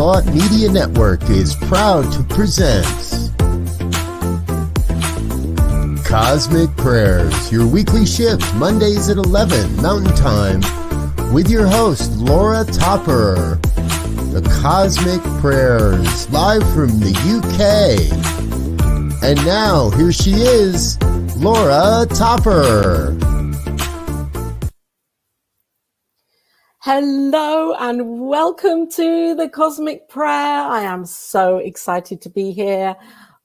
Thought Media Network is proud to present Cosmic Prayers, your weekly shift, Mondays at 11 Mountain Time, with your host, Laura Topper. The Cosmic Prayers, live from the UK. And now, here she is, Laura Topper. Hello and welcome to the Cosmic Prayer. I am so excited to be here.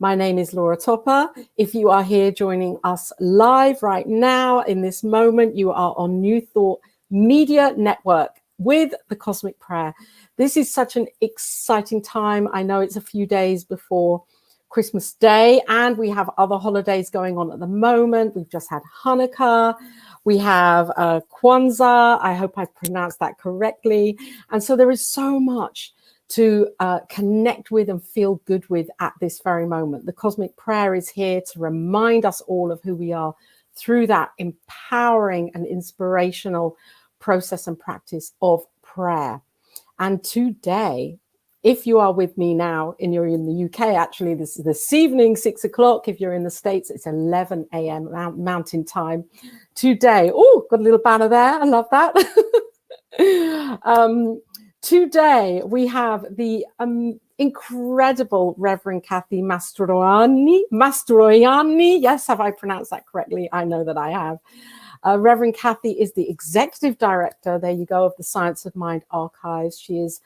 My name is Laura Topper. If you are here joining us live right now in this moment, you are on New Thought Media Network with the Cosmic Prayer. This is such an exciting time. I know it's a few days before Christmas Day and we have other holidays going on at the moment. We've just had Hanukkah. We have Kwanzaa. I hope I pronounced that correctly. And so there is so much to connect with and feel good with at this very moment. The Cosmic Prayer is here to remind us all of who we are through that empowering and inspirational process and practice of prayer. And today, if you are with me now and you're in the UK, actually this evening, 6 o'clock. If you're in the States, it's 11 a.m. Mountain Time today. Oh, got a little banner there. I love that. Today, we have the incredible Reverend Kathy Mastroianni. Yes, have I pronounced that correctly? I know that I have. Reverend Kathy is the executive director, there you go, of the Science of Mind Archives. She is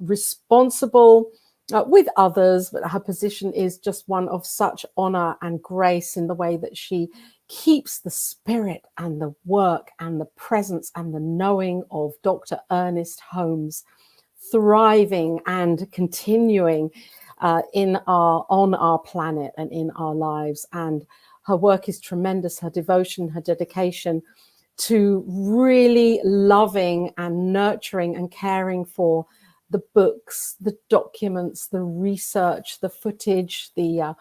responsible with others, but her position is just one of such honor and grace in the way that she keeps the spirit and the work and the presence and the knowing of Dr. Ernest Holmes thriving and continuing on our planet and in our lives. And her work is tremendous, her devotion, her dedication to really loving and nurturing and caring for the books, the documents, the research, the footage, the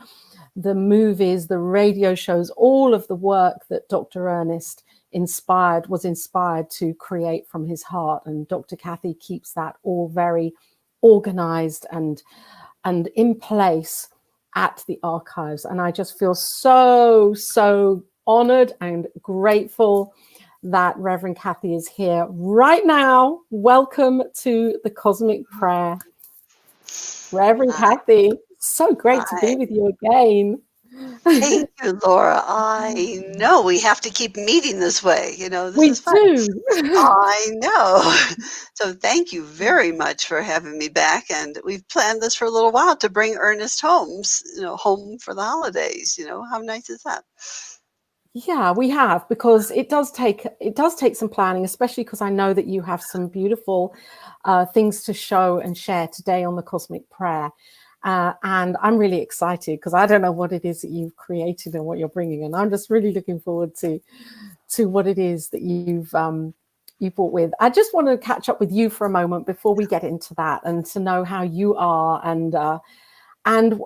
movies, the radio shows, all of the work that Dr. Ernest was inspired to create from his heart. And Dr. Kathy keeps that all very organized and in place at the archives. And I just feel so honored and grateful that Reverend Kathy is here right now. Welcome to the Cosmic Prayer. Reverend Kathy, so great to be with you again. Thank you, Laura. I know we have to keep meeting this way. You know, this is fun. We do. I know. So thank you very much for having me back. And we've planned this for a little while to bring Ernest Holmes, home for the holidays. How nice is that? Yeah, we have, because it does take some planning, especially because I know that you have some beautiful things to show and share today on the Cosmic Prayer. And I'm really excited because I don't know what it is that you've created and what you're bringing. And I'm just really looking forward to what it is that you've brought with. I just want to catch up with you for a moment before we get into that and to know how you are and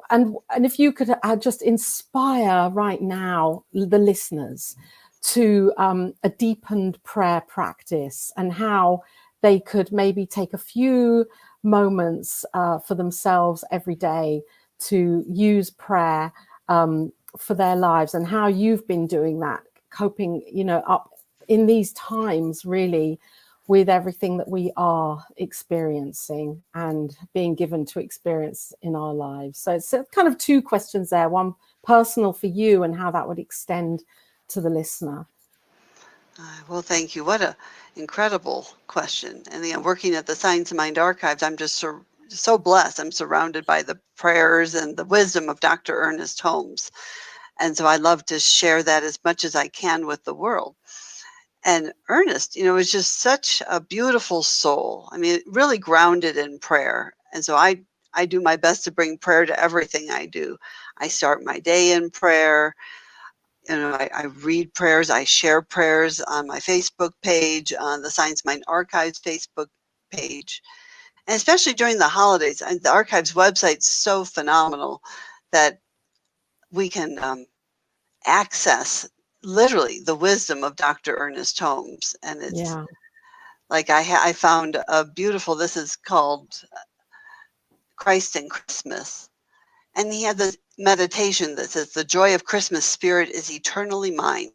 if you could just inspire right now the listeners to a deepened prayer practice and how they could maybe take a few moments for themselves every day to use prayer for their lives, and how you've been doing that, coping, up in these times, really, with everything that we are experiencing and being given to experience in our lives. So it's kind of two questions there, one personal for you and how that would extend to the listener. Well, thank you. What an incredible question. And working at the Science of Mind Archives, I'm just so blessed. I'm surrounded by the prayers and the wisdom of Dr. Ernest Holmes. And so I love to share that as much as I can with the world. And Ernest, is just such a beautiful soul. I mean, really grounded in prayer. And so I do my best to bring prayer to everything I do. I start my day in prayer. I read prayers. I share prayers on my Facebook page, on the Science Mind Archives Facebook page. And especially during the holidays, the Archives website's so phenomenal that we can access literally the wisdom of Dr. Ernest Holmes. And it's like I found a beautiful, this is called Christ and Christmas. And he had the meditation that says, the joy of Christmas spirit is eternally mine.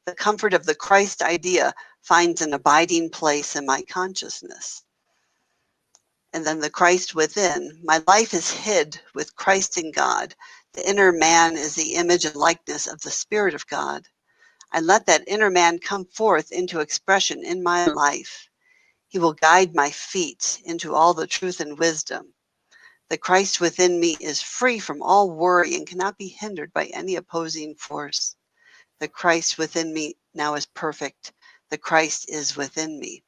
The comfort of the Christ idea finds an abiding place in my consciousness. And then the Christ within. My life is hid with Christ in God. The inner man is the image and likeness of the Spirit of God. I let that inner man come forth into expression in my life. He will guide my feet into all the truth and wisdom. The Christ within me is free from all worry and cannot be hindered by any opposing force. The Christ within me now is perfect. The Christ is within me.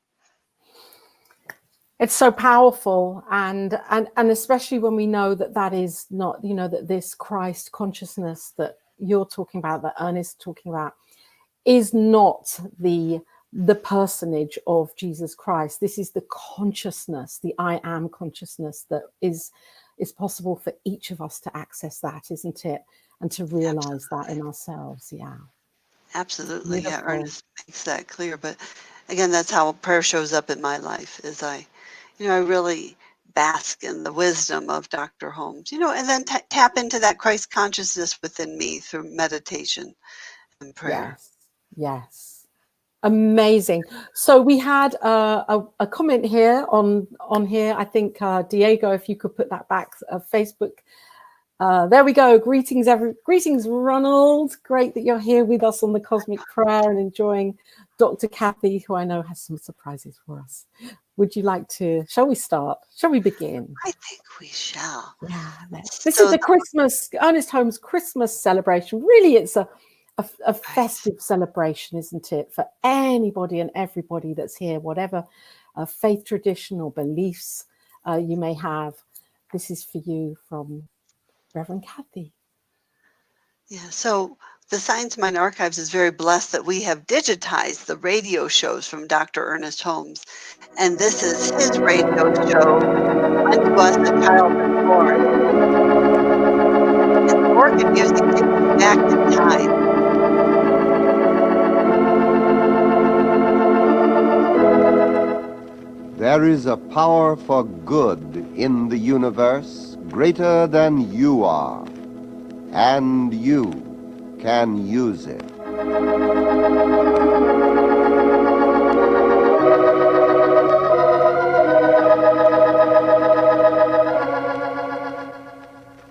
It's so powerful, and especially when we know that that is not, that this Christ consciousness that you're talking about, that Ernest is talking about, is not the personage of Jesus Christ. This is the consciousness, the I am consciousness that is possible for each of us to access that, isn't it? And to realize that in ourselves. Yeah. Absolutely. Beautiful. Yeah, Ernest makes that clear. But again, that's how prayer shows up in my life, is I really bask in the wisdom of Dr. Holmes, and then tap into that Christ consciousness within me through meditation and prayer. Yes. Amazing. So we had a comment here on here. I think Diego, if you could put that back, Facebook. There we go. Greetings, Ronald. Great that you're here with us on the Cosmic Prayer and enjoying Dr. Kathy, who I know has some surprises for us. Would you like to? Shall we start? Shall we begin? I think we shall. Yeah. This is the Christmas, Ernest Holmes Christmas celebration. Really, it's a festive celebration, isn't it, for anybody and everybody that's here, whatever faith tradition or beliefs you may have. This is for you from Reverend Kathy. Yeah, so the Science Mind Archives is very blessed that we have digitized the radio shows from Dr. Ernest Holmes. And this is his radio show, Unto Us a Child is Born. And the organ music takes us back in time. There is a power for good in the universe greater than you are, and you can use it.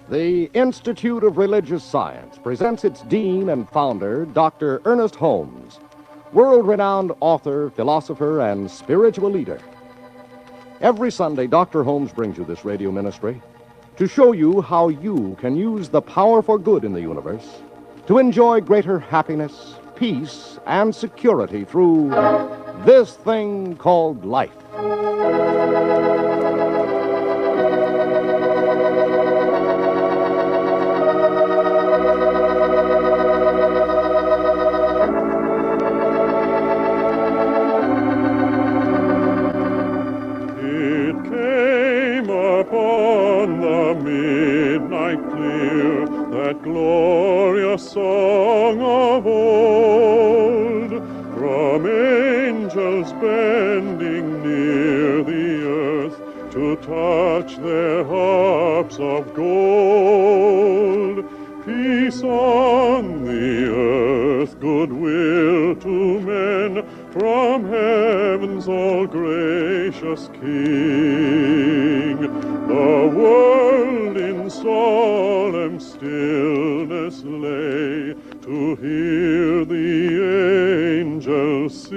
The Institute of Religious Science presents its dean and founder, Dr. Ernest Holmes, world-renowned author, philosopher, and spiritual leader. Every Sunday, Dr. Holmes brings you this radio ministry to show you how you can use the power for good in the universe to enjoy greater happiness, peace, and security through this thing called life. That glorious song of old, from angels bending near the earth to touch their harps of gold. Peace on the earth, goodwill to men, from heaven's all gracious King. The world in solemn stillness lay to hear the angels sing.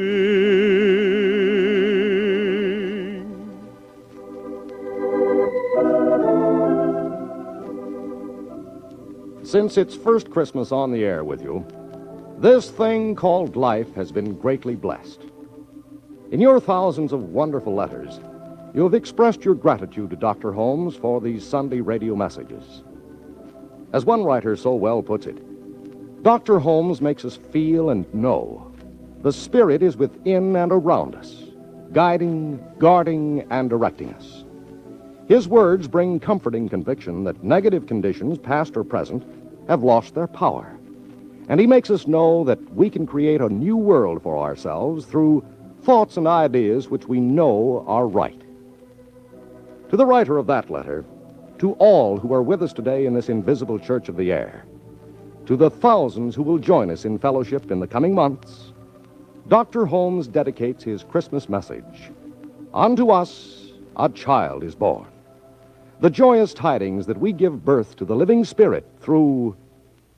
Since its first Christmas on the air with you, this thing called life has been greatly blessed. In your thousands of wonderful letters, you have expressed your gratitude to Dr. Holmes for these Sunday radio messages. As one writer so well puts it, Dr. Holmes makes us feel and know the Spirit is within and around us, guiding, guarding, and directing us. His words bring comforting conviction that negative conditions, past or present, have lost their power. And he makes us know that we can create a new world for ourselves through thoughts and ideas which we know are right. To the writer of that letter, to all who are with us today in this invisible church of the air, to the thousands who will join us in fellowship in the coming months, Dr. Holmes dedicates his Christmas message. Unto us a child is born. The joyous tidings that we give birth to the living Spirit through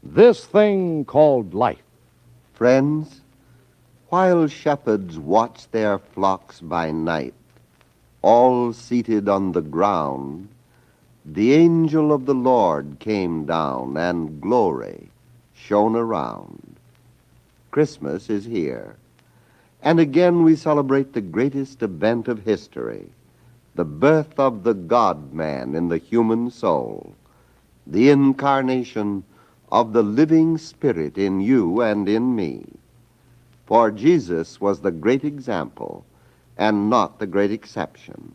this thing called life. Friends, while shepherds watch their flocks by night, all seated on the ground, the angel of the Lord came down, and glory shone around. Christmas is here, and again we celebrate the greatest event of history, the birth of the God-man in the human soul, the incarnation of the living Spirit in you and in me. For Jesus was the great example and not the great exception.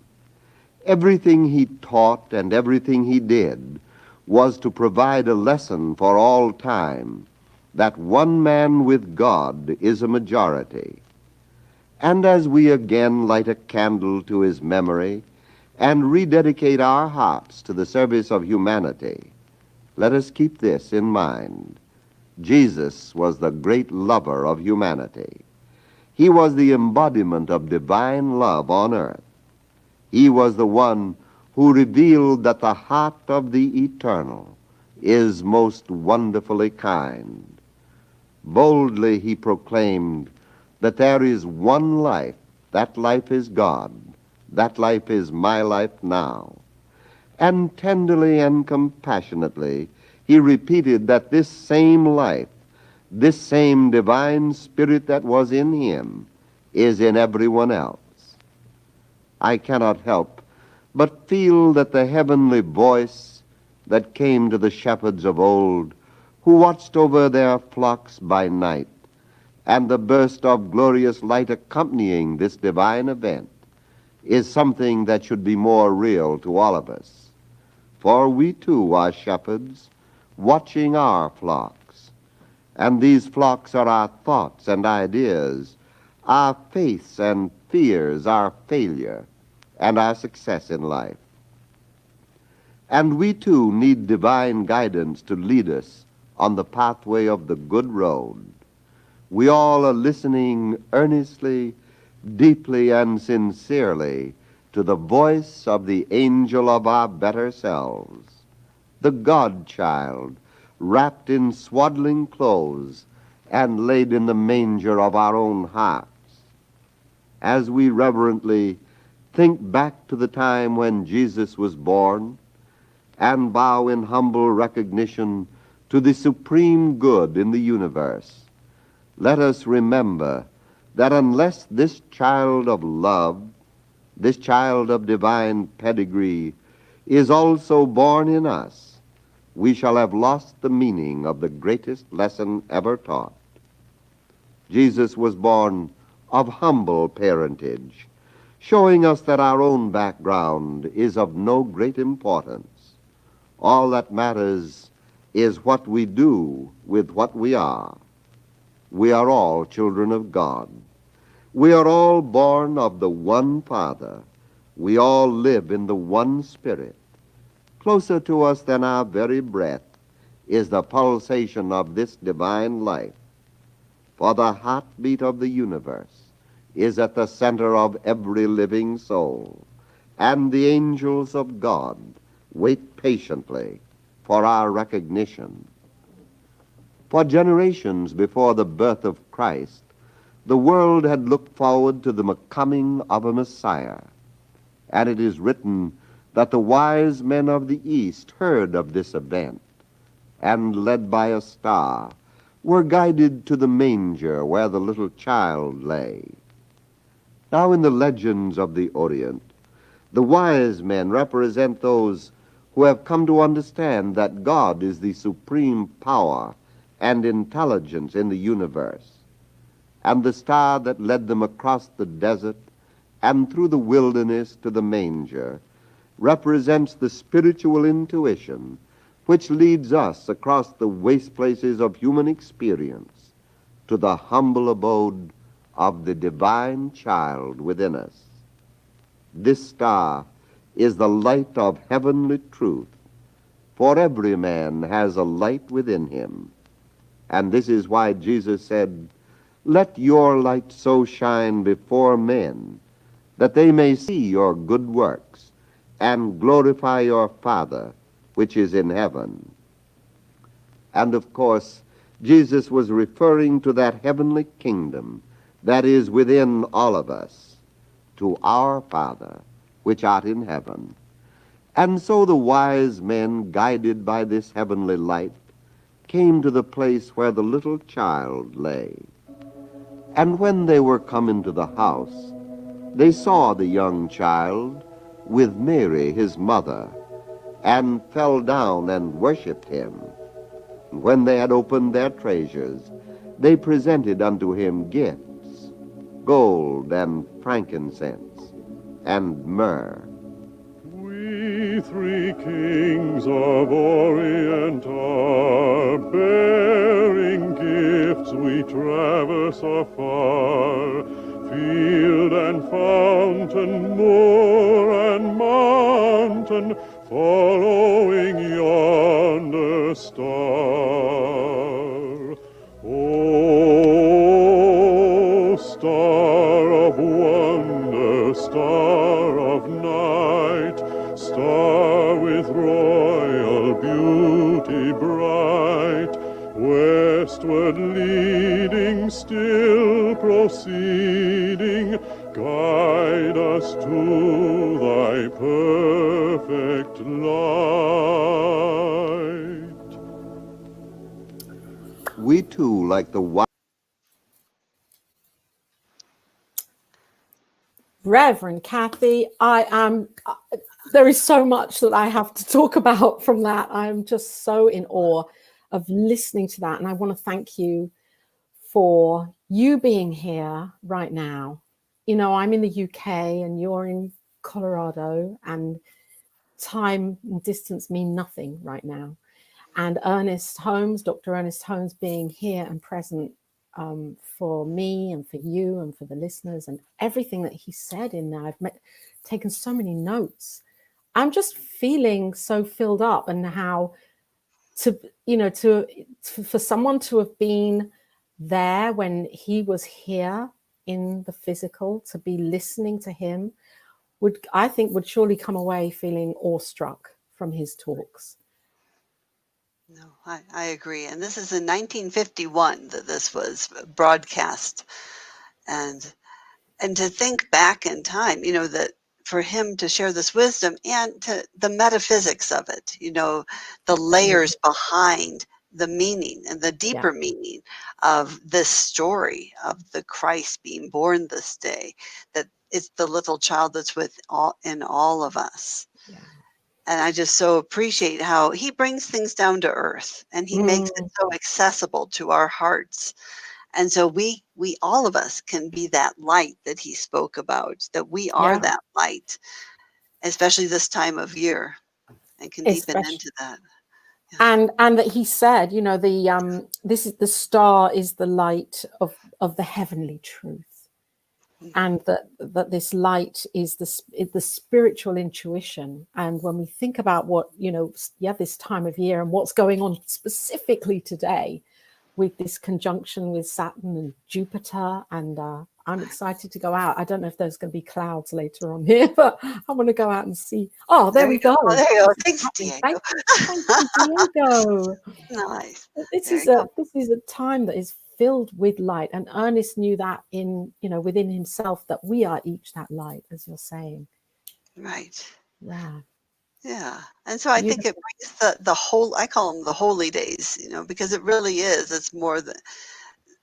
Everything he taught and everything he did was to provide a lesson for all time that one man with God is a majority. And as we again light a candle to his memory and rededicate our hearts to the service of humanity, let us keep this in mind. Jesus was the great lover of humanity. He was the embodiment of divine love on earth. He was the one who revealed that the heart of the eternal is most wonderfully kind. Boldly he proclaimed that there is one life, that life is God, that life is my life now. And tenderly and compassionately he repeated that this same life, this same divine Spirit that was in him, is in everyone else. I cannot help but feel that the heavenly voice that came to the shepherds of old, who watched over their flocks by night, and the burst of glorious light accompanying this divine event, is something that should be more real to all of us. For we too are shepherds, watching our flocks. And these flocks are our thoughts and ideas, our faiths and fears, our failure, and our success in life. And we too need divine guidance to lead us on the pathway of the good road. We all are listening earnestly, deeply, and sincerely to the voice of the angel of our better selves, the God-child, wrapped in swaddling clothes and laid in the manger of our own hearts. As we reverently think back to the time when Jesus was born and bow in humble recognition to the supreme good in the universe, let us remember that unless this child of love, this child of divine pedigree, is also born in us, we shall have lost the meaning of the greatest lesson ever taught. Jesus was born of humble parentage, showing us that our own background is of no great importance. All that matters is what we do with what we are. We are all children of God. We are all born of the one Father. We all live in the one Spirit. Closer to us than our very breath is the pulsation of this divine life. For the heartbeat of the universe is at the center of every living soul, and the angels of God wait patiently for our recognition. For generations before the birth of Christ, the world had looked forward to the coming of a Messiah, and it is written that the wise men of the East heard of this event, and led by a star, were guided to the manger where the little child lay. Now in the legends of the Orient, the wise men represent those who have come to understand that God is the supreme power and intelligence in the universe. And the star that led them across the desert and through the wilderness to the manger represents the spiritual intuition which leads us across the waste places of human experience to the humble abode of the divine child within us. This star is the light of heavenly truth, For every man has a light within him. And this is why Jesus said, "Let your light so shine before men, that they may see your good works, and glorify your Father, which is in heaven." And of course, Jesus was referring to that heavenly kingdom that is within all of us, to our Father, which art in heaven. And so the wise men, guided by this heavenly light, came to the place where the little child lay. And when they were come into the house, they saw the young child with Mary, his mother, and fell down and worshipped him. And when they had opened their treasures, they presented unto him gifts, gold and frankincense and myrrh. We three kings of Orient are, bearing gifts we traverse afar, field and fountain, moor and mountain, following yonder star. O star of wonder, star of night, star with royal beauty bright, westward leading, still proceeding, guide us to thy perfect light. We too, like the Reverend Kathy, there is so much that I have to talk about from that. I'm just so in awe of listening to that. And I want to thank you for you being here right now. You know, I'm in the UK and you're in Colorado, and time and distance mean nothing right now. And Ernest Holmes, Dr. Ernest Holmes, being here and present for me and for you and for the listeners, and everything that he said in there. I've taken so many notes. I'm just feeling so filled up, and how for someone to have been there when he was here in the physical, to be listening to him, would surely come away feeling awestruck from his talks. No, I agree. And this is in 1951 that this was broadcast. And to think back in time, you know, that for him to share this wisdom and to the metaphysics of it, you know, the layers behind the meaning and the deeper meaning of this story of the Christ being born this day, that it's the little child that's in all of us. Yeah. And I just so appreciate how he brings things down to earth, and he makes it so accessible to our hearts. And so we all of us can be that light that he spoke about, that we are that light, especially this time of year, and can deepen into that. Yeah. And that he said, you know, this is the star is the light of the heavenly truth. And that this light is the spiritual intuition. And when we think about what, you know, this time of year and what's going on specifically today with this conjunction with Saturn and Jupiter, and I'm excited to go out. I don't know if there's going to be clouds later on here, but I want to go out and see. Oh, there we go. Oh, there you go. Thanks, Diego. Thank you, Diego. Nice. This is a time that is filled with light, and Ernest knew that within himself, that we are each that light, as you're saying. Right. Yeah. And so I think it brings the whole, I call them the holy days, you know, because it really is. It's more than,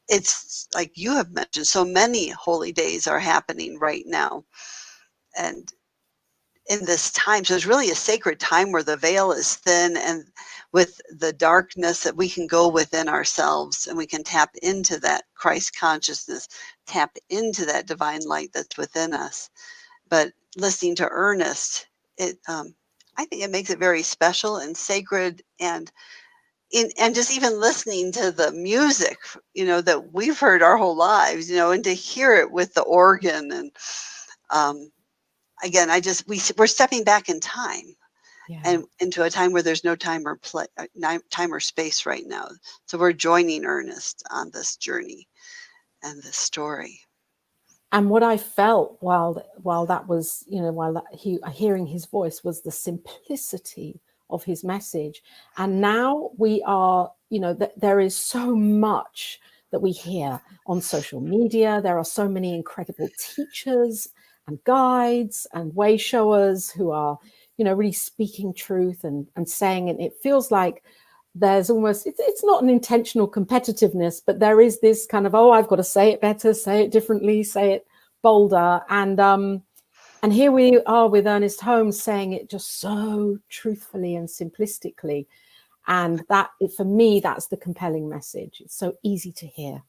it's like you have mentioned, so many holy days are happening right now. And in this time, so it's really a sacred time where the veil is thin, and with the darkness that we can go within ourselves, and we can tap into that Christ consciousness, tap into that divine light that's within us. But listening to Ernest, I think it makes it very special and sacred, and just even listening to the music, you know, that we've heard our whole lives, you know, and to hear it with the organ, and again, we're stepping back in time. Yeah. and into a time where there's no time or time or space right now. So we're joining Ernest on this journey and this story. And what I felt while that was, hearing his voice was the simplicity of his message. And now we are, there is so much that we hear on social media. There are so many incredible teachers and guides and way showers who are, really speaking truth and saying it. It feels like there's almost, it's not an intentional competitiveness, but there is this kind of, oh, I've got to say it better, say it differently, say it bolder. And here we are with Ernest Holmes saying it just so truthfully and simplistically. And that, for me, that's the compelling message. It's so easy to hear.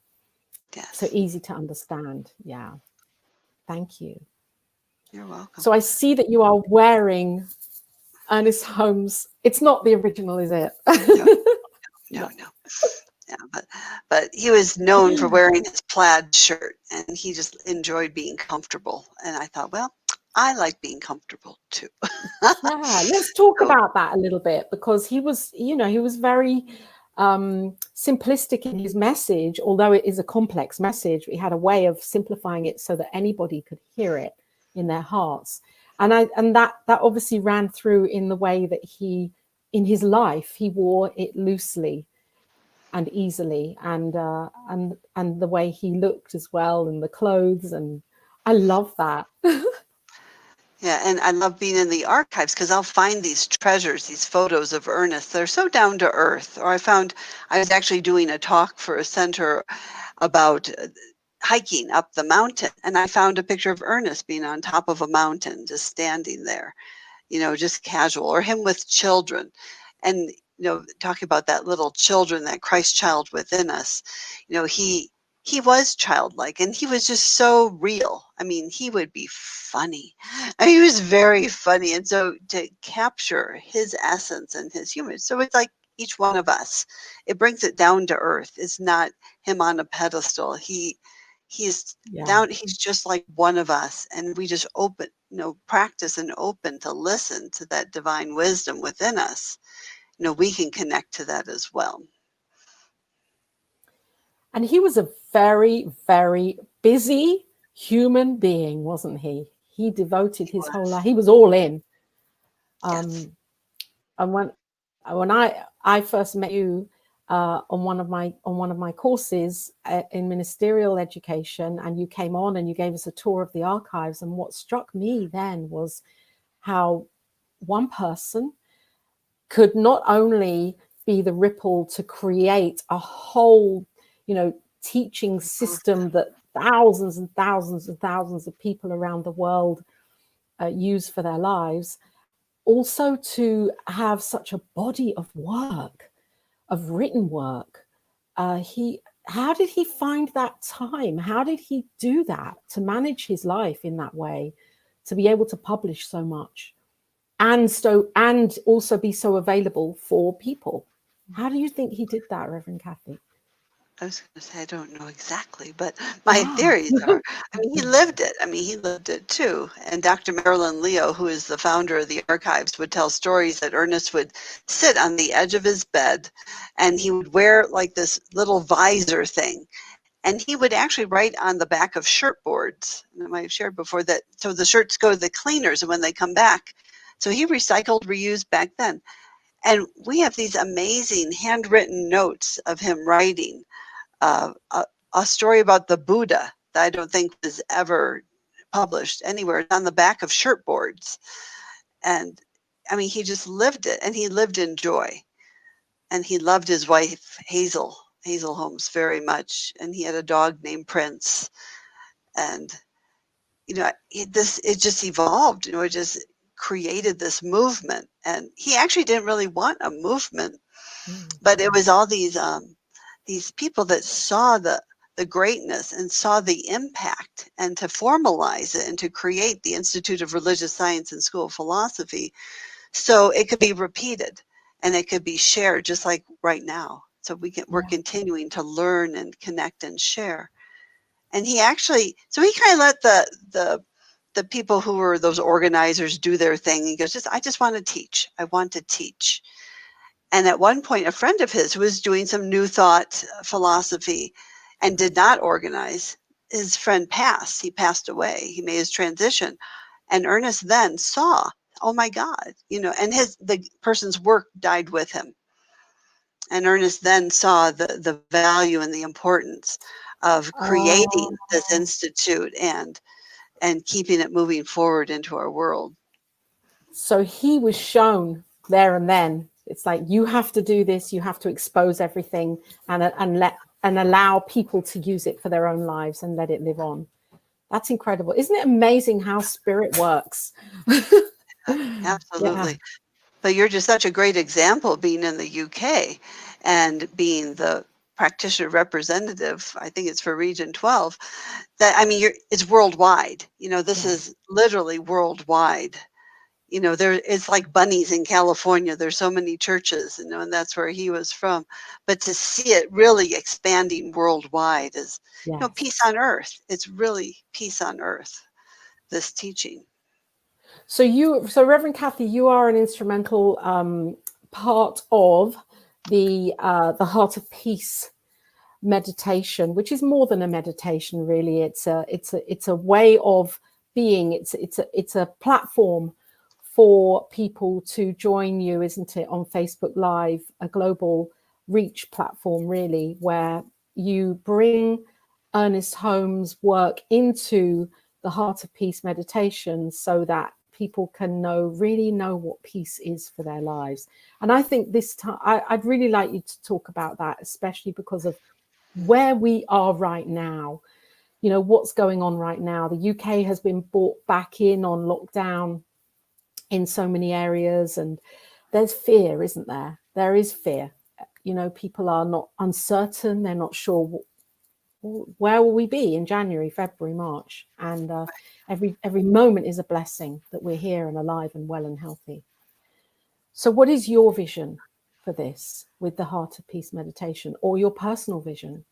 Yes. So easy to understand. Yeah. Thank you. You're welcome. So I see that you are wearing Ernest Holmes. It's not the original, is it? No. Yeah, but he was known for wearing his plaid shirt, and he just enjoyed being comfortable. And I thought, well, I like being comfortable too. Yeah, let's talk about that a little bit, because he was very simplistic in his message, although it is a complex message. He had a way of simplifying it so that anybody could hear it in their hearts. And that obviously ran through in the way that in his life, he wore it loosely and easily, and the way he looked as well, and the clothes, and I love that. Yeah, and I love being in the archives because I'll find these treasures, these photos of Ernest. They're so down to earth. Or I was actually doing a talk for a center about hiking up the mountain, and I found a picture of Ernest being on top of a mountain, just standing there, just casual, or him with children. And, talking about that little children, that Christ child within us, he was childlike, and he was just so real. I mean, he would be funny. I mean, he was very funny. And so to capture his essence and his humor, so it's like each one of us, it brings it down to earth. It's not him on a pedestal. He's down, he's just like one of us. And we just practice and open to listen to that divine wisdom within us. We can connect to that as well. And he was a very, very busy human being, wasn't he? He devoted his whole life. He was all in. Yes. And when I first met you on one of my courses in ministerial education, and you came on and you gave us a tour of the archives, and what struck me then was how one person could not only be the ripple to create a whole, teaching system that thousands and thousands and thousands of people around the world use for their lives, also to have such a body of work, of written work. How did he find that time? How did he do that, to manage his life in that way, to be able to publish so much, and also be so available for people? How do you think he did that, Reverend Kathy? I was going to say, I don't know exactly, but my theories are, he lived it. He lived it too. And Dr. Marilyn Leo, who is the founder of the archives, would tell stories that Ernest would sit on the edge of his bed, and he would wear like this little visor thing. And he would actually write on the back of shirt boards. And I might have shared before that. So the shirts go to the cleaners, and when they come back, so he recycled, reused back then. And we have these amazing handwritten notes of him writing a story about the Buddha that I don't think was ever published anywhere. It's on the back of shirt boards. And he just lived it, and he lived in joy. And he loved his wife, Hazel Holmes, very much. And he had a dog named Prince. And, it just evolved, it just created this movement. And he actually didn't really want a movement, but it was all these people that saw the greatness and saw the impact, and to formalize it and to create the Institute of Religious Science and School of Philosophy, so it could be repeated and it could be shared, just like right now. So we're continuing to learn and connect and share. And he kind of let the people who were those organizers do their thing. He goes, I just want to teach. I want to teach. And at one point, a friend of his who was doing some New Thought philosophy and did not organize, his friend passed. He passed away. He made his transition. And Ernest then saw, oh my God, and the person's work died with him. And Ernest then saw the value and the importance of creating this institute and keeping it moving forward into our world. So he was shown there and then. It's like, you have to do this. You have to expose everything and allow people to use it for their own lives and let it live on. That's incredible. Isn't it amazing how spirit works? Absolutely. Yeah. But you're just such a great example being in the UK and being the practitioner representative, I think it's for Region 12, that, I mean, it's worldwide. This is literally worldwide. It's like bunnies in California. There's so many churches, and that's where he was from. But to see it really expanding worldwide is, peace on earth. It's really peace on earth, this teaching. So Reverend Kathy, you are an instrumental part of the Heart of Peace meditation, which is more than a meditation, really. It's a way of being. It's a platform for people to join you, isn't it, on Facebook Live, a global reach platform, really, where you bring Ernest Holmes' work into the Heart of Peace meditation so that people can really know what peace is for their lives. And I think this time, I'd really like you to talk about that, especially because of where we are right now. What's going on right now. The UK has been brought back in on lockdown in so many areas, and there's fear, isn't there? There is fear. People are not uncertain. They're not sure where will we be in January, February, March, and every moment is a blessing that we're here and alive and well and healthy. So what is your vision for this with the Heart of Peace meditation, or your personal vision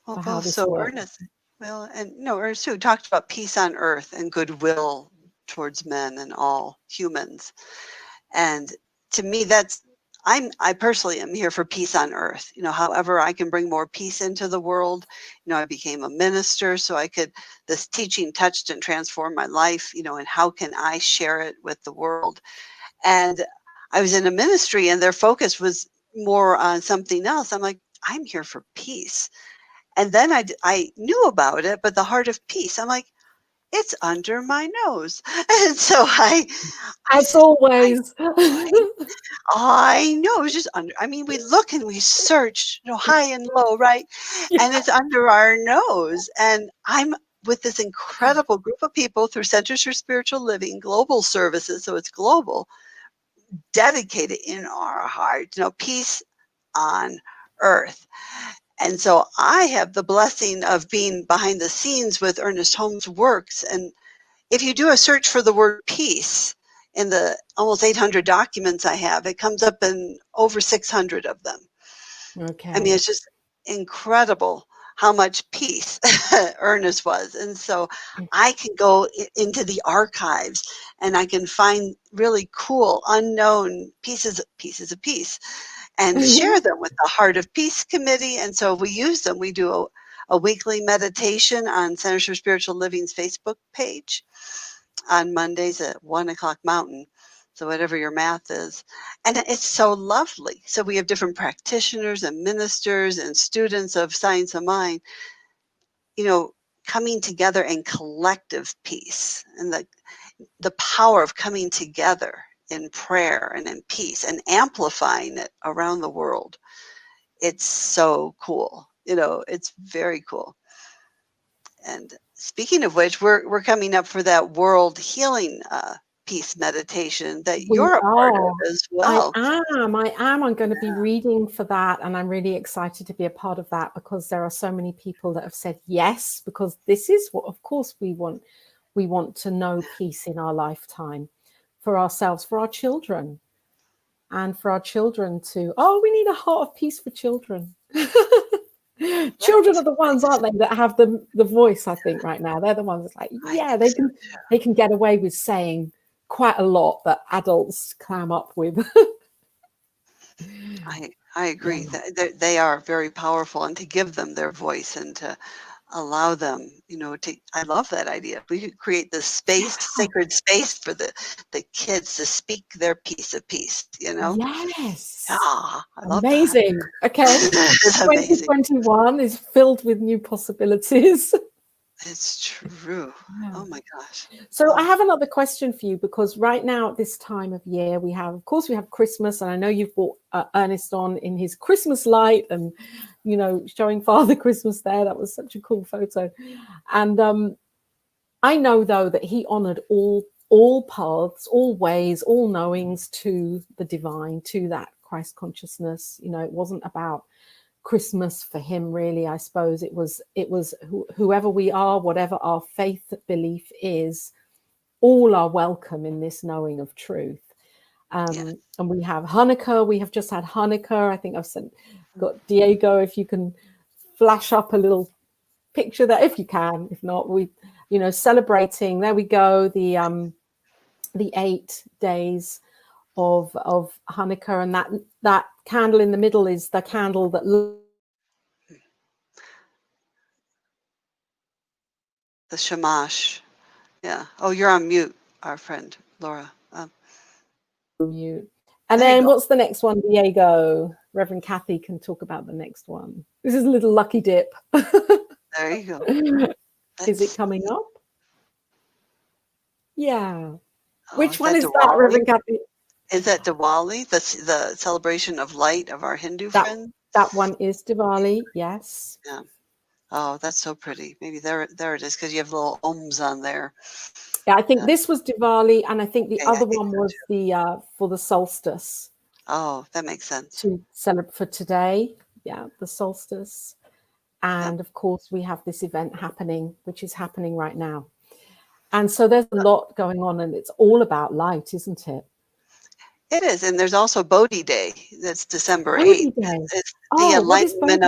for how this works? Ernest who talked about peace on earth and goodwill towards men and all humans. And to me, I personally am here for peace on earth. However I can bring more peace into the world. I became a minister, so this teaching touched and transformed my life, and how can I share it with the world? And I was in a ministry and their focus was more on something else. I'm like, I'm here for peace. And then I knew about it, but the Heart of Peace, I'm like, it's under my nose. And so as always, I know it was just under. I mean, we look and we search, high and low, right? Yeah. And it's under our nose. And I'm with this incredible group of people through Centers for Spiritual Living, global services, so it's global, dedicated in our heart, peace on earth. And so I have the blessing of being behind the scenes with Ernest Holmes' works. And if you do a search for the word peace in the almost 800 documents I have, it comes up in over 600 of them. Okay. I mean, it's just incredible how much peace Ernest was. And so I can go into the archives and I can find really cool, unknown pieces of peace and share them with the Heart of Peace Committee. And so we use them. We do a weekly meditation on Centers for Spiritual Living's Facebook page on Mondays at 1 o'clock Mountain. So whatever your math is. And it's so lovely. So we have different practitioners and ministers and students of Science of Mind, coming together in collective peace, and the power of coming together in prayer and in peace and amplifying it around the world. It's so cool. It's very cool. And speaking of which, we're coming up for that World Healing Peace meditation that you're a part of as well. I am. I'm going to be reading for that, and I'm really excited to be a part of that because there are so many people that have said yes, because this is what, of course, we want. We want to know peace in our lifetime for ourselves, for our children, and for our children to, we need a Heart of Peace for children. Children are the ones, aren't they, that have the voice, I think, right now. They're the ones that's like, I yeah, think so they can get away with saying quite a lot that adults clam up with. I agree Yeah. that they are very powerful, and to give them their voice and to allow them, to I love that idea. We could create this space, sacred space for the kids to speak their piece of peace, Yes. Ah, I love that. Amazing. Okay. It's amazing. 2021 is filled with new possibilities. It's true. Yeah. Oh my gosh. So I have another question for you, because right now at this time of year, we have Christmas, and I know you've brought Ernest on in his Christmas light and, showing Father Christmas there. That was such a cool photo. And I know, though, that he honored all paths, all ways, all knowings to the divine, to that Christ consciousness. It wasn't about Christmas for him, really. I suppose it was whoever we are, whatever our faith belief is, all are welcome in this knowing of truth. Yes. And we have Hanukkah. We have just had Hanukkah. I think got Diego, if you can flash up a little picture there, if you can. If not, we, celebrating. There we go. The 8 days of Hanukkah, and that candle in the middle is the candle that The shamash. Yeah. Oh, you're on mute, our friend Laura. mute. And There you then go. what's the next one, Diego? Reverend Kathy can talk about the next one. This is a little lucky dip. There you go. Is it coming up? Yeah. Oh, Which one is that, Diwali? Reverend Kathy? Is that Diwali, the celebration of light of our Hindu friend? That one is Diwali, yes. Yeah. Oh, that's so pretty. Maybe there it is, because you have little ohms on there. Yeah, I think this was Diwali, and I think the Okay, I other think one so was the for the solstice. Oh, that makes sense. To celebrate for today, yeah, the solstice. And of course, we have this event happening, which is happening right now. And so there's a lot going on, and it's all about light, isn't it? It is, and there's also Bodhi Day. That's December Bodhi 8th. Day. It's Oh, what is Bodhi?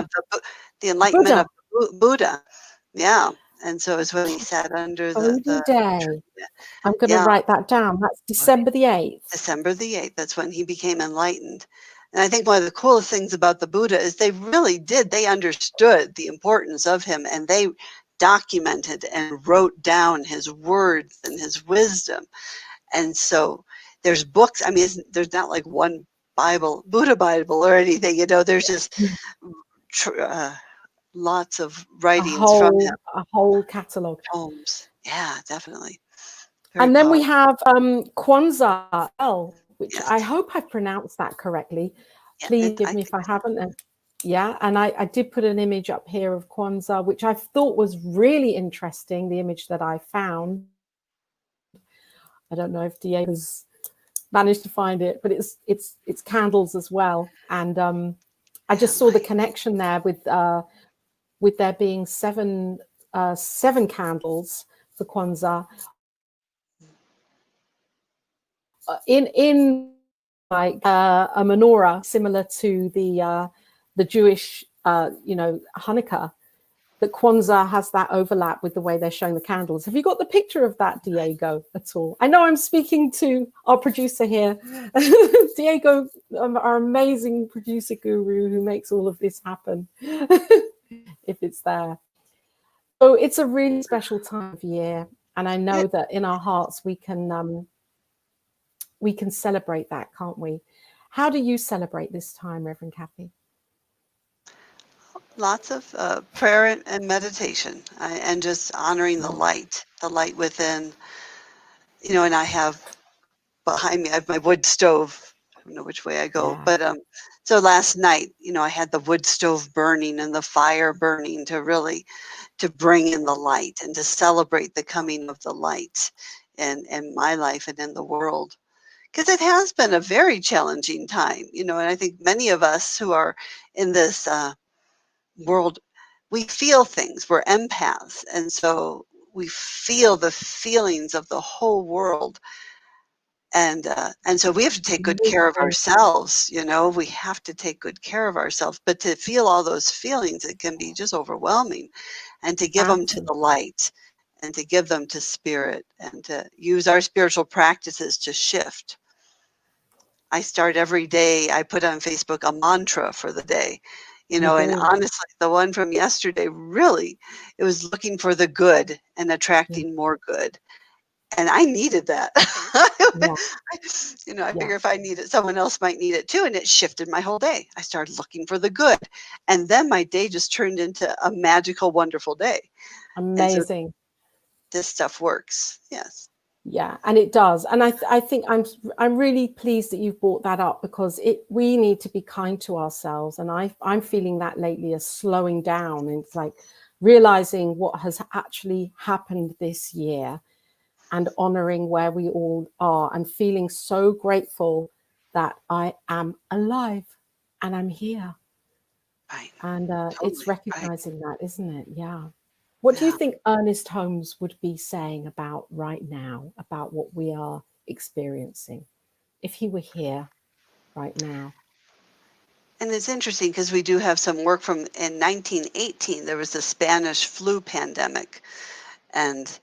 the enlightenment Buddha. of Buddha. Yeah, and so it's when he sat under Bodhi the Day. I'm going to yeah, write that down. That's December the 8th. December the 8th. That's when he became enlightened. And I think one of the coolest things about the Buddha is they understood the importance of him, and they documented and wrote down his words and his wisdom. And so there's books. I mean, there's not like one Buddha Bible or anything, there's just lots of writings from him. A whole catalogue. Poems. Yeah, definitely. Very And then we powerful. have Kwanzaa, which Yes. I hope I pronounced that correctly. Yeah, Please give me if I haven't. And I did put an image up here of Kwanzaa, which I thought was really interesting, the image that I found. I don't know if Diego's managed to find it, but it's candles as well. And I just saw the connection there with there being seven candles for Kwanzaa. In like a menorah, similar to the Jewish Hanukkah, that Kwanzaa has that overlap with the way they're showing the candles. Have you got the picture of that, Diego, at all? I know I'm speaking to our producer here, Diego, our amazing producer guru who makes all of this happen, if it's there. So it's a really special time of year, and I know that in our hearts we can celebrate that, can't we? How do you celebrate this time, Reverend Kathy? Lots of prayer and meditation, and just honoring the light within. And I have behind me, I have my wood stove. I don't know which way I go, but so last night, I had the wood stove burning and the fire burning to bring in the light and to celebrate the coming of the light in my life and in the world. Because it has been a very challenging time, and I think many of us who are in this world, we feel things. We're empaths, and so we feel the feelings of the whole world. And so we have to take good care of ourselves. We have to take good care of ourselves. But to feel all those feelings, it can be just overwhelming. And to give them to the light, and to give them to spirit, and to use our spiritual practices to shift. I start every day, I put on Facebook a mantra for the day, and honestly, the one from yesterday, really, it was looking for the good and attracting more good. And I needed that. Yeah. I figure if I need it, someone else might need it too. And it shifted my whole day. I started looking for the good. And then my day just turned into a magical, wonderful day. Amazing. And so this stuff works. Yes. Yeah, and it does. And I think I'm really pleased that you've brought that up, because we need to be kind to ourselves. And I'm feeling that lately, as slowing down. And it's like realizing what has actually happened this year, and honoring where we all are, and feeling so grateful that I am alive and I'm here. Right. And Totally. it's recognizing that, isn't it? Yeah. What do you think Ernest Holmes would be saying about right now, about what we are experiencing, if he were here right now? And it's interesting because we do have some work from in 1918. There was the Spanish flu pandemic. And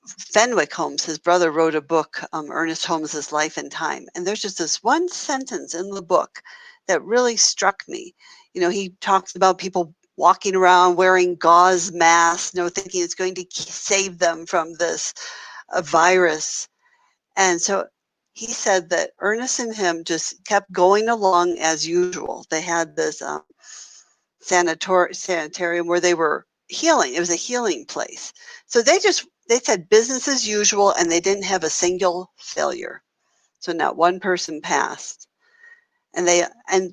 Fenwick Holmes, his brother, wrote a book, Ernest Holmes's Life and Time. And there's just this one sentence in the book that really struck me. He talks about people walking around wearing gauze masks, thinking it's going to save them from this virus. And so he said that Ernest and him just kept going along as usual. They had this sanitarium where they were healing. It was a healing place. So they said business as usual, and they didn't have a single failure. So not one person passed. And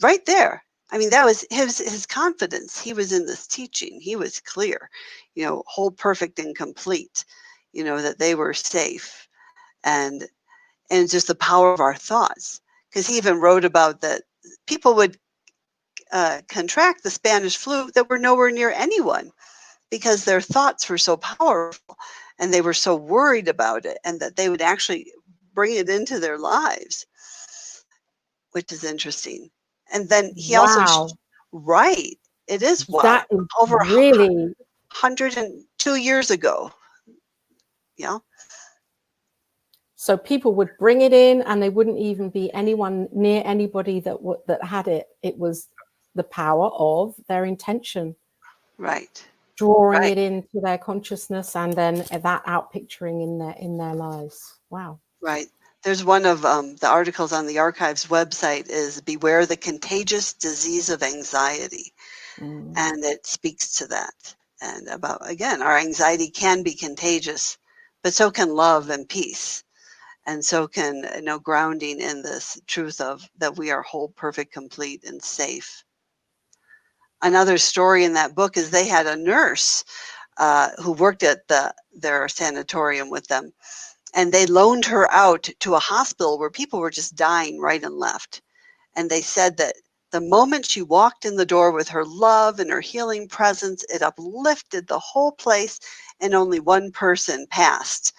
right there, I mean, that was his confidence. He was in this teaching. He was clear, whole, perfect, and complete, that they were safe. And just the power of our thoughts. Because he even wrote about that people would contract the Spanish flu that were nowhere near anyone, because their thoughts were so powerful and they were so worried about it, and that they would actually bring it into their lives, which is interesting. And then he also, right, it is wild. That is over really 102 years ago. Yeah. So people would bring it in, and they wouldn't even be anyone near anybody that had it. It was the power of their intention. Right. Drawing it into their consciousness, and then that outpicturing in their lives. Wow. Right. There's one of the articles on the archives website is Beware the Contagious Disease of Anxiety. And it speaks to that, and about, again, our anxiety can be contagious, but so can love and peace. And so can, grounding in this truth of that we are whole, perfect, complete, and safe. Another story in that book is they had a nurse who worked at their sanatorium with them, and they loaned her out to a hospital where people were just dying right and left. And they said that the moment she walked in the door with her love and her healing presence, it uplifted the whole place, and only one person passed.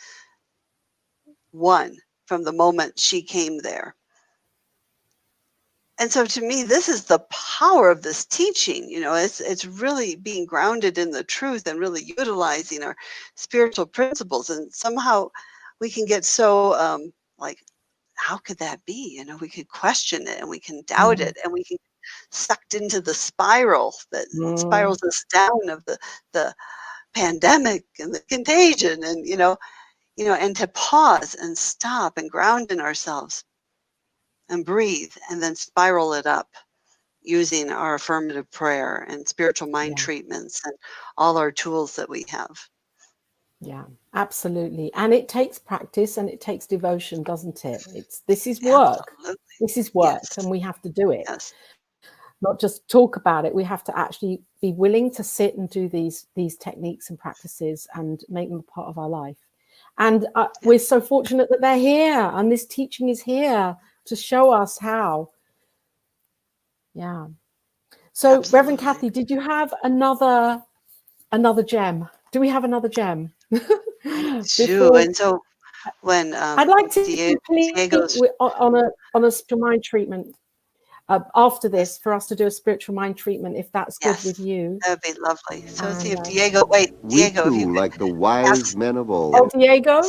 One, from the moment she came there. And so to me, this is the power of this teaching. It's really being grounded in the truth and really utilizing our spiritual principles. And somehow we can get so like, how could that be? We could question it, and we can doubt it, and we can get sucked into the spiral that spirals us down of the pandemic and the contagion, and and to pause and stop and ground in ourselves and breathe, and then spiral it up using our affirmative prayer and spiritual mind treatments and all our tools that we have. Yeah, absolutely. And it takes practice, and it takes devotion, doesn't it? This is work. Absolutely. This is work, Yes. and we have to do it. Yes. Not just talk about it. We have to actually be willing to sit and do these techniques and practices and make them a part of our life. And we're so fortunate that they're here, and this teaching is here to show us how. Yeah. So, Absolutely. Reverend Kathy, did you have another gem? Do we have another gem? I do. And so when I'd like to Diego's. complete on a spiritual mind treatment after this, for us to do a spiritual mind treatment, if that's good with you. That'd be lovely. So let's see if And, Diego. Wait, We Diego, if you too, could like the wise men of oh, old. Diego.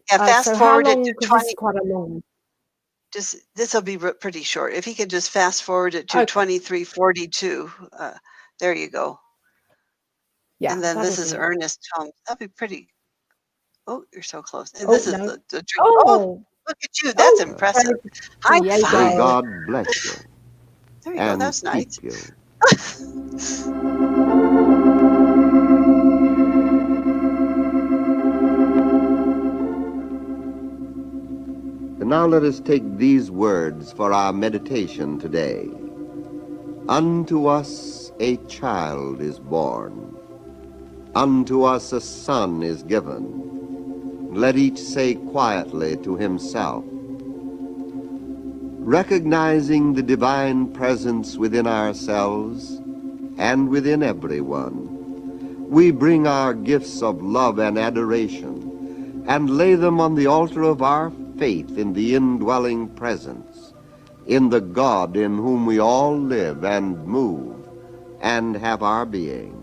fast So how forward it long? to Because this 20. is quite a long. Just this will be pretty short. If he could just fast forward it to Okay. 2342. There you go. Yeah, And then that'll this is do. Ernest Holmes. That'd be pretty. Oh, you're so close. And Oh, this is no. the drink. Oh, Look at you. That's oh, impressive. High Diego. May five. God bless you There you go. and That's nice. keep you. And now let us take these words for our meditation today. Unto us a child is born. Unto us a son is given. Let each say quietly to himself, recognizing the divine presence within ourselves and within everyone, we bring our gifts of love and adoration and lay them on the altar of our faith in the indwelling presence, in the God in whom we all live and move and have our being.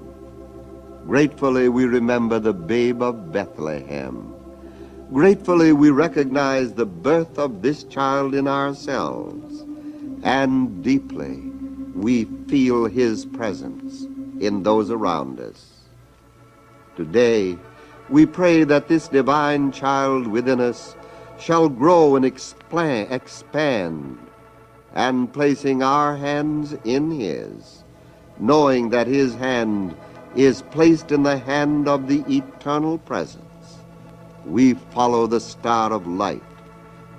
Gratefully we remember the babe of Bethlehem. Gratefully we recognize the birth of this child in ourselves, and deeply we feel his presence in those around us. Today, we pray that this divine child within us shall grow and expand, and placing our hands in his, knowing that his hand is placed in the hand of the eternal presence, we follow the star of light,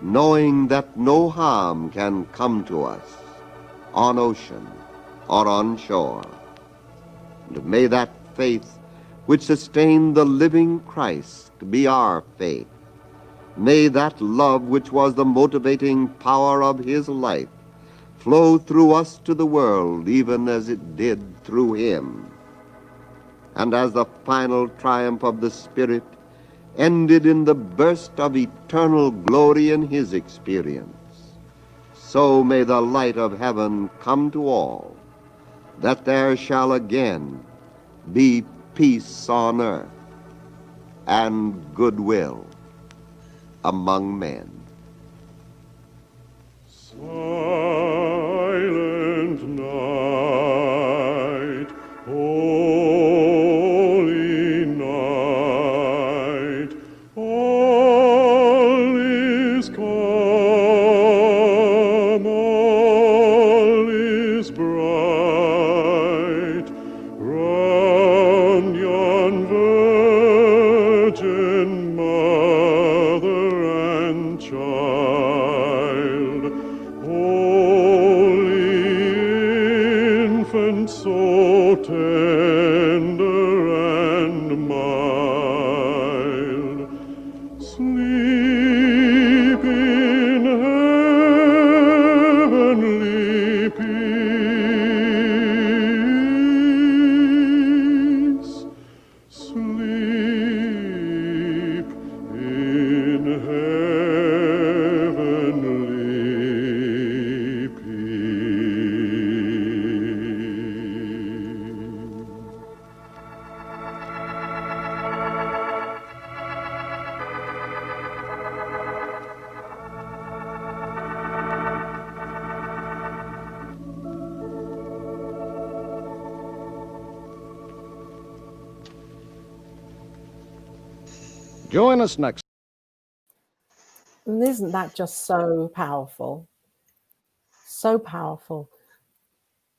knowing that no harm can come to us on ocean or on shore. And may that faith which sustained the living Christ be our faith. May that love which was the motivating power of his life flow through us to the world even as it did through him. And as the final triumph of the Spirit ended in the burst of eternal glory in his experience, so may the light of heaven come to all, that there shall again be peace on earth and goodwill among men. Silent night, holy night, all is calm, all is bright, round yon virgin mother and child, holy infant, so tender and mild, sleep in heavenly peace. Sleep in heavenly peace. Join us next. And isn't that just so powerful? So powerful.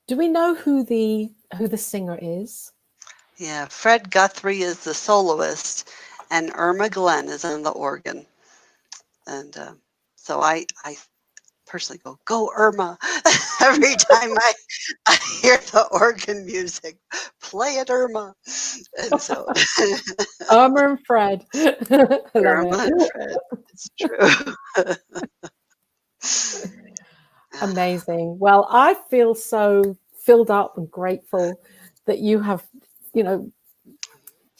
Do we know who the singer is? Yeah, Fred Guthrie is the soloist, and Irma Glenn is on the organ. And so I personally go Irma every time I hear the organ music. Play it, Irma. And so Irma and Fred. I love Irma it. and Fred. It's true. Amazing. Well, I feel so filled up and grateful that you have,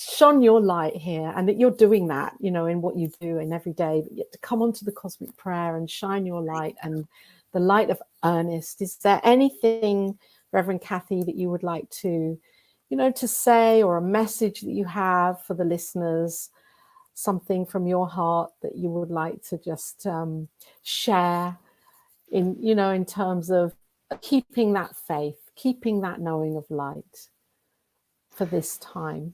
shone your light here, and that you're doing that, in what you do in every day, but yet to come onto the cosmic prayer and shine your light and the light of Ernest. Is there anything, Reverend Kathy, that you would like to, to say, or a message that you have for the listeners, something from your heart that you would like to just share in terms of keeping that faith, keeping that knowing of light for this time?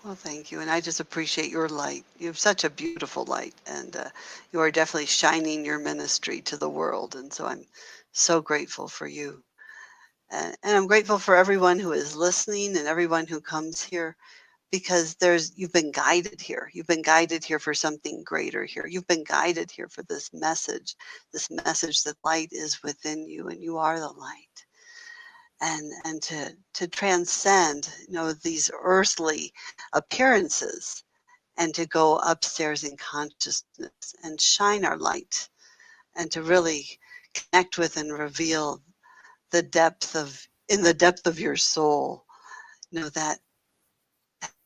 Well, thank you. And I just appreciate your light. You have such a beautiful light, and you are definitely shining your ministry to the world. And so I'm so grateful for you. And I'm grateful for everyone who is listening and everyone who comes here, because you've been guided here. You've been guided here for something greater here. You've been guided here for this message that light is within you and you are the light. And to transcend, these earthly appearances, and to go upstairs in consciousness and shine our light, and to really connect with and reveal in the depth of your soul, that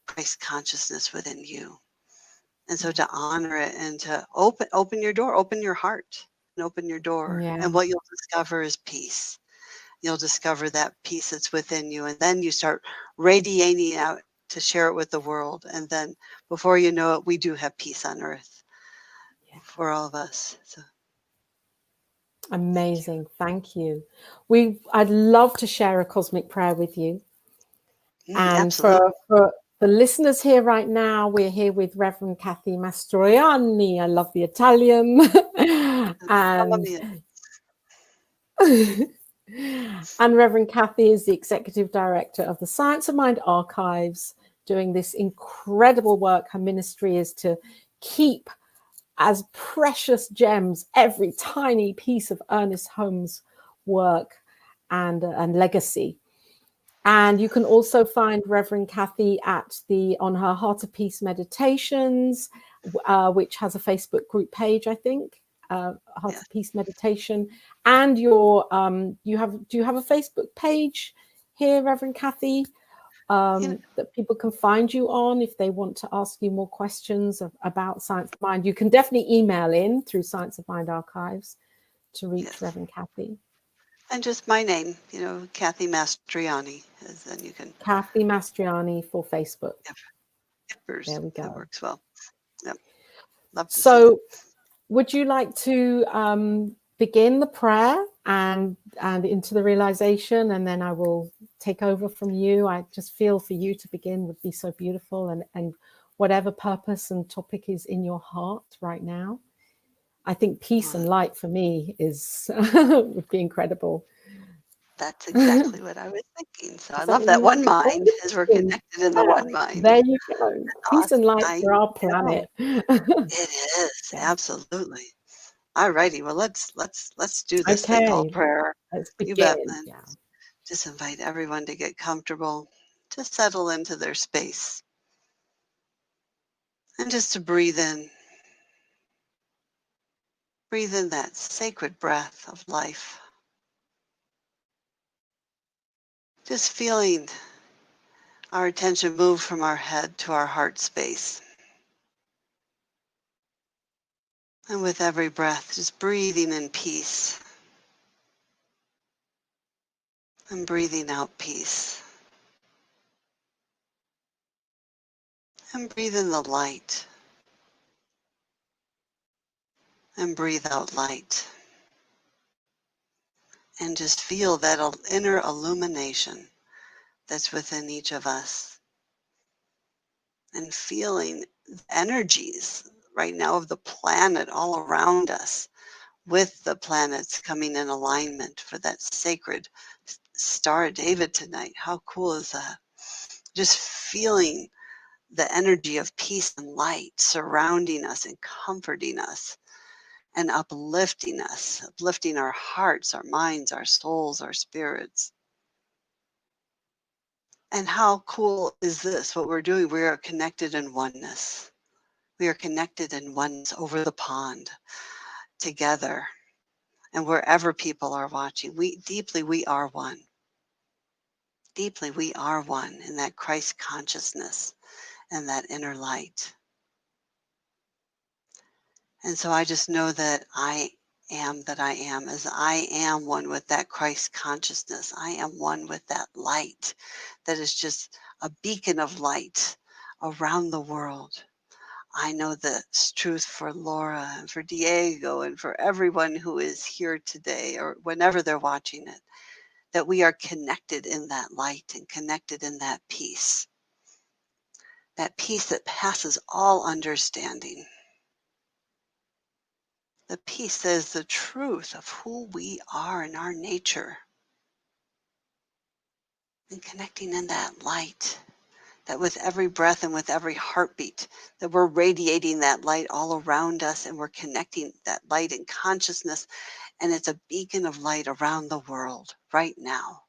Christ consciousness within you. And so to honor it and to open your door, open your heart and open your door. Yeah. And what you'll discover is peace. You'll discover that peace that's within you. And then you start radiating out to share it with the world. And then before you know it, we do have peace on earth for all of us. So. Amazing. Thank you. I'd love to share a cosmic prayer with you. And Absolutely. for the listeners here right now, we're here with Reverend Kathy Mastroianni. I love the Italian. And Reverend Kathy is the Executive Director of the Science of Mind Archives, doing this incredible work. Her ministry is to keep as precious gems every tiny piece of Ernest Holmes' work and legacy. And you can also find Reverend Kathy on her Heart of Peace Meditations, which has a Facebook group page, I think. Heart of Peace Meditation. And do you have a Facebook page here, Reverend Kathy, that people can find you on if they want to ask you more questions about Science of Mind? You can definitely email in through Science of Mind Archives to reach Reverend Kathy. And just my name, Kathy Mastroianni. Then you can. Kathy Mastroianni for Facebook. There we go. That works well. Yep. Love to so see it. Would you like to begin the prayer and into the realization, and then I will take over from you? I just feel for you to begin would be so beautiful, and whatever purpose and topic is in your heart right now. I think peace and light for me would be incredible. That's exactly what I was thinking. So I love that one mind, as we're connected in the one mind. There you go. Peace and light for our planet. It is, absolutely. All righty. Well, let's do this thing called prayer. Let's begin. You bet, man. Just invite everyone to get comfortable, to settle into their space, and just to breathe in. Breathe in that sacred breath of life. Just feeling our attention move from our head to our heart space. And with every breath, just breathing in peace. And breathing out peace. And breathe in the light. And breathe out light. And just feel that inner illumination that's within each of us. And feeling the energies right now of the planet all around us, with the planets coming in alignment for that sacred Star of David tonight. How cool is that? Just feeling the energy of peace and light surrounding us and comforting us and uplifting us, uplifting our hearts, our minds, our souls, our spirits. And how cool is this, what we're doing? We are connected in oneness. We are connected in oneness over the pond together. And wherever people are watching, we are one. deeply we are one in that Christ consciousness and that inner light. And so I just know that I am as I am one with that Christ consciousness. I am one with that light that is just a beacon of light around the world. I know that's truth for Laura and for Diego and for everyone who is here today or whenever they're watching it, that we are connected in that light and connected in that peace that passes all understanding. The peace that is the truth of who we are in our nature. And connecting in that light, that with every breath and with every heartbeat, that we're radiating that light all around us and we're connecting that light in consciousness. And it's a beacon of light around the world right now.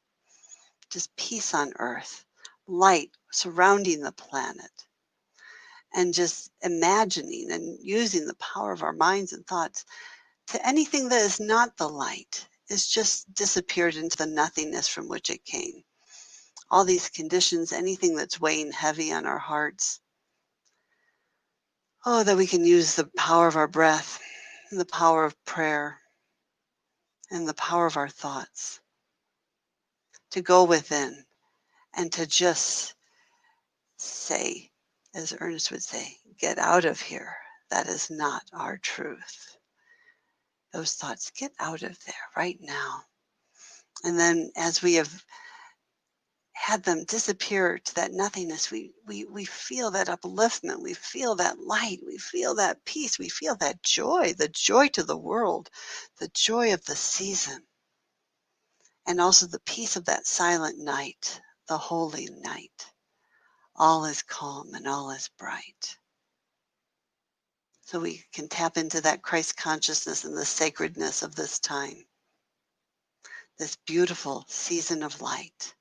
Just peace on earth, light surrounding the planet. And just imagining and using the power of our minds and thoughts to anything that is not the light is just disappeared into the nothingness from which it came. All these conditions, anything that's weighing heavy on our hearts. Oh, that we can use the power of our breath, the power of prayer, and the power of our thoughts to go within and to just say, as Ernest would say, get out of here. That is not our truth. Those thoughts, get out of there right now. And then as we have had them disappear to that nothingness, we feel that upliftment, we feel that light, we feel that peace, we feel that joy, the joy to the world, the joy of the season, and also the peace of that silent night, the holy night. All is calm and all is bright. So we can tap into that Christ consciousness and the sacredness of this time, this beautiful season of light.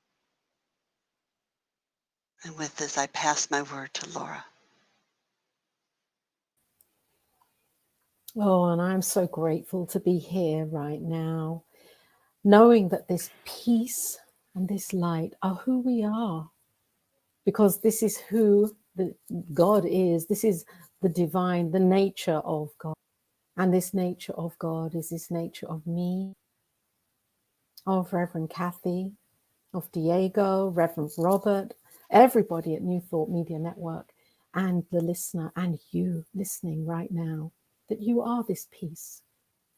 And with this, I pass my word to Laura. Oh, and I'm so grateful to be here right now, knowing that this peace and this light are who we are, because this is who God is. This is the divine, the nature of God. And this nature of God is this nature of me, of Reverend Kathy, of Diego, Reverend Robert, everybody at New Thought Media Network, and the listener, and you listening right now, that you are this peace,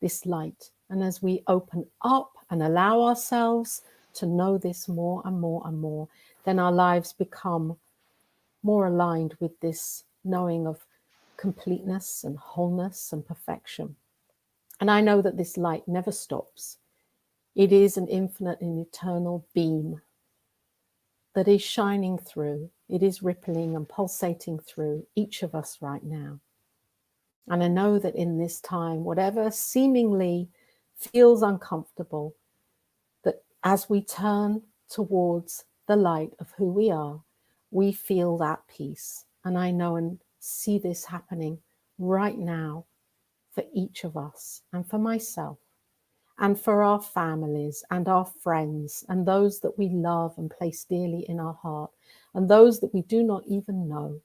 this light. And as we open up and allow ourselves to know this more and more and more, then our lives become more aligned with this knowing of completeness and wholeness and perfection. And I know that this light never stops. It is an infinite and eternal beam that is shining through. It is rippling and pulsating through each of us right now. And I know that in this time, whatever seemingly feels uncomfortable, that as we turn towards the light of who we are, we feel that peace. And I know and see this happening right now for each of us and for myself and for our families and our friends and those that we love and place dearly in our heart and those that we do not even know.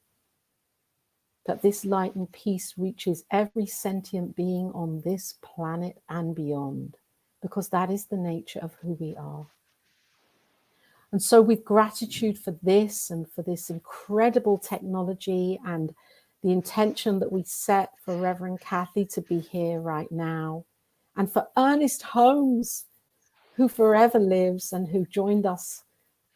That this light and peace reaches every sentient being on this planet and beyond, because that is the nature of who we are. And so with gratitude for this and for this incredible technology and the intention that we set for Reverend Kathy to be here right now, and for Ernest Holmes, who forever lives and who joined us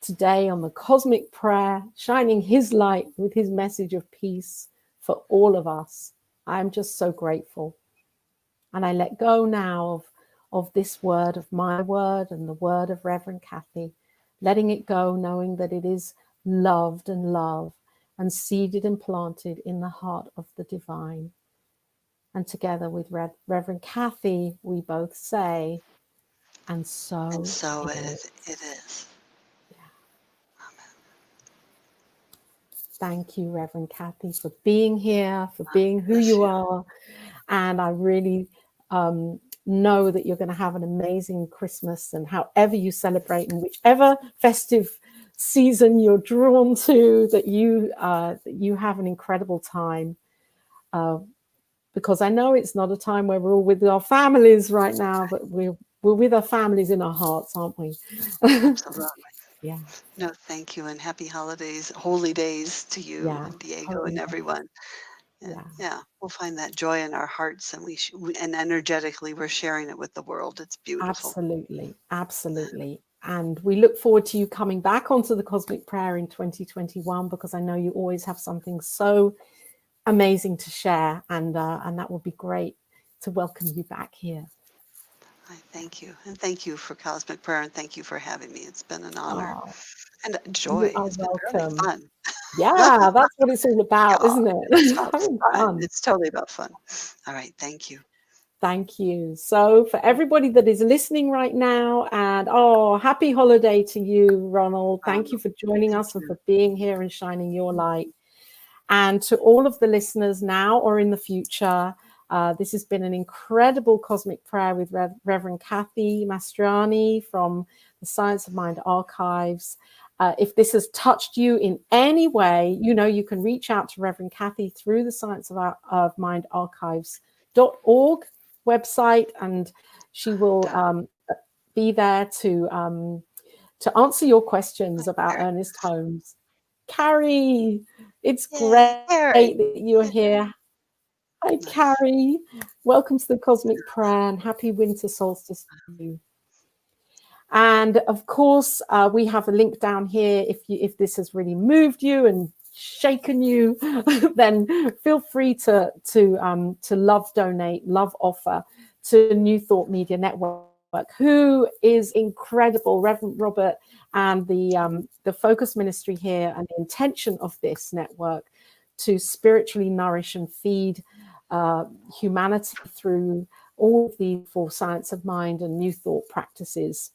today on the Cosmic Prayer, shining his light with his message of peace for all of us. I'm just so grateful. And I let go now of this word, of my word and the word of Reverend Kathy, letting it go, knowing that it is loved and loved and seeded and planted in the heart of the divine. And together with Reverend Kathy, we both say, and so It is. Thank you, Reverend Kathy, for being here, for being who you are. And I really know that you're going to have an amazing Christmas, and however you celebrate and whichever festive season you're drawn to, that you have an incredible time. Because I know it's not a time where we're all with our families right now, but we're with our families in our hearts, aren't we? Absolutely. Yeah. No, thank you, and happy holidays, holy days to you Yeah. and Diego Holy and day. everyone. And Yeah. yeah, we'll find that joy in our hearts, and and energetically we're sharing it with the world. It's beautiful. Absolutely. Absolutely. And we look forward to you coming back onto the Cosmic Prayer in 2021, because I know you always have something so amazing to share, and that would be great to welcome you back here. I thank you, and thank you for Cosmic Prayer, and thank you for having me. It's been an honor Oh, and a you joy. are It's been really welcome. fun. Yeah, that's what it's all about, Yeah, isn't it's it? about Having fun. fun. It's totally about fun. All right, thank you. Thank you. So for everybody that is listening right now, and happy holiday to you, Ronald. Thank you for joining us and for being here and shining your light. And to all of the listeners now or in the future, this has been an incredible Cosmic Prayer with Reverend Kathy Mastroianni from the Science of Mind Archives. If this has touched you in any way, you can reach out to Reverend Kathy through the Science of Mind Archives.org website, and she will be there to answer your questions about Ernest Holmes. Carrie, it's Yay, great Carrie. that you're here. Hi, Nice. Carrie. Welcome to the Cosmic Prayer, and happy winter solstice to you. And of course, we have a link down here. If this has really moved you and shaken you, then feel free to love donate, love offer to New Thought Media Network, who is incredible. Reverend Robert and the focus ministry here, and the intention of this network to spiritually nourish and feed humanity through all of the four Science of Mind and New Thought practices.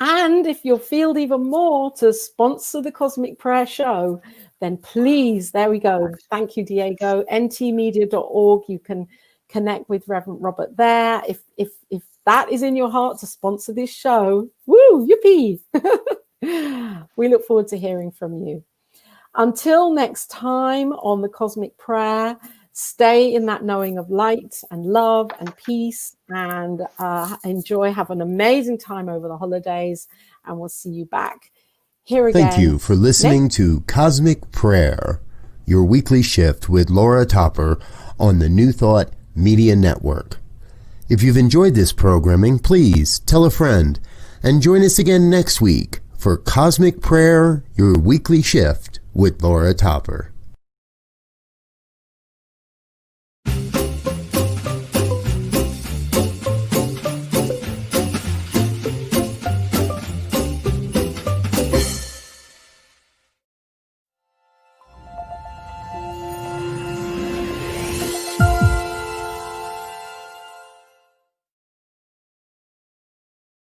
And if you'll feel even more to sponsor the Cosmic Prayer Show, then please, there we go. Thank you, Diego. ntmedia.org. You can connect with Reverend Robert there. If that is in your heart to sponsor this show, woo, yippee. We look forward to hearing from you. Until next time on the Cosmic Prayer, stay in that knowing of light and love and peace, and enjoy. Have an amazing time over the holidays, and we'll see you back here again. Thank you for listening to Cosmic Prayer, your weekly shift with Laura Topper on the New Thought Media Network. If you've enjoyed this programming, please tell a friend and join us again next week for Cosmic Prayer, your weekly shift with Laura Topper.